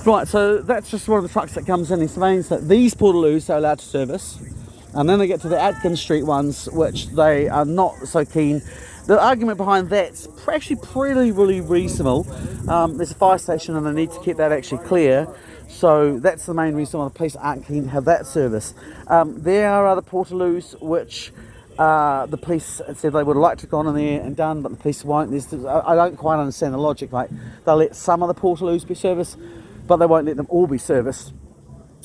Right, so that's just one of the trucks that comes in. This means that these Portaloos are allowed to service, and then they get to the Atkins Street ones, which they are not so keen. The argument behind that's actually pretty really reasonable. There's a fire station and they need to keep that actually clear, so that's the main reason why the police aren't keen to have that service. There are other Portaloos which the police said they would have liked to have gone in there and done, but the police won't. I don't quite understand the logic. Like, they'll let some of the Portaloos be serviced, but they won't let them all be serviced.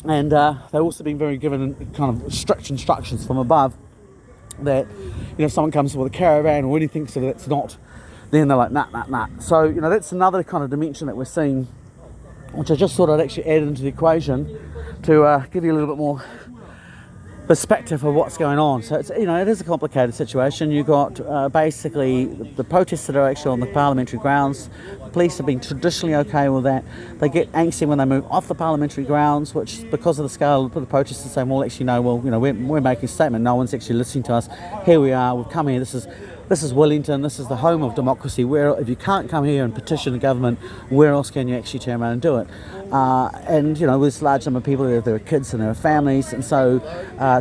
And they've also been very given kind of strict instructions from above that, if someone comes with a caravan or anything so that's not, then they're like, nah. So, that's another kind of dimension that we're seeing, which I just thought I'd actually add into the equation to give you a little bit more perspective of what's going on. So it's, it is a complicated situation. You've got basically the protests that are actually on the parliamentary grounds. The police have been traditionally okay with that. They get angsty when they move off the parliamentary grounds, which, because of the scale of the protests, are saying, well, actually, no, we're making a statement. No one's actually listening to us. Here we are. We've come here. This is Wellington. This is the home of democracy. Where, if you can't come here and petition the government, where else can you actually turn around and do it? And with a large number of people, there are kids and there are families, and so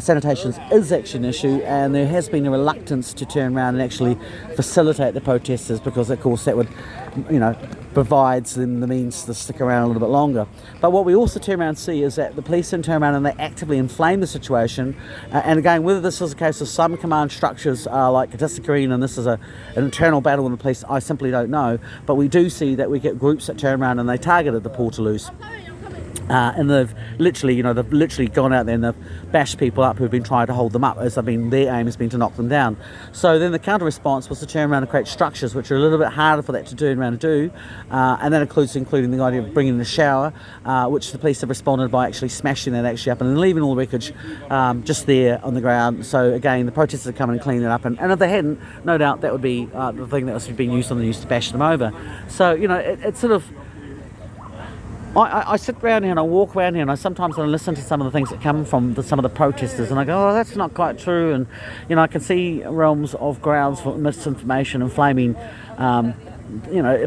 sanitation is actually an issue, and there has been a reluctance to turn around and actually facilitate the protesters, because of course that would provides them the means to stick around a little bit longer. But what we also turn around and see is that the police then turn around and they actively inflame the situation, and again, whether this is a case of some command structures like disagreeing and this is an internal battle in the police, I simply don't know, but we do see that we get groups that turn around and they targeted the Portaloos. And they've literally gone out there and they've bashed people up who've been trying to hold them up, as their aim has been to knock them down. So then the counter response was to turn around and create structures which are a little bit harder for that to turn around and do, and that including the idea of bringing in a shower, which the police have responded by actually smashing that actually up and leaving all the wreckage just there on the ground. So again, the protesters are coming and cleaning it up, and if they hadn't, no doubt that would be the thing that was being used on the news to bash them over. So it's sort of, I sit around here and I walk around here and I sometimes listen to some of the things that come from some of the protesters, and I go, oh, that's not quite true, and I can see realms of grounds for misinformation and flaming,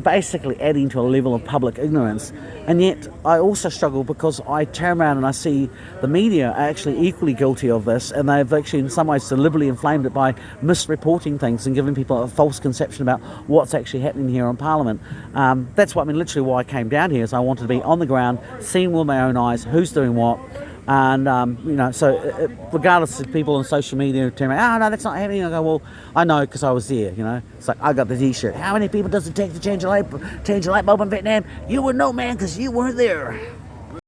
basically adding to a level of public ignorance. And yet I also struggle because I turn around and I see the media are actually equally guilty of this, and they've actually in some ways deliberately inflamed it by misreporting things and giving people a false conception about what's actually happening here on Parliament. That's what literally why I came down here, is I wanted to be on the ground, seeing with my own eyes who's doing what. And so regardless of people on social media turn around, oh no, that's not happening, I go, well, I know because I was there. It's like, I got the t-shirt. How many people does it take to change a light bulb in Vietnam? You would know, man, because you weren't there.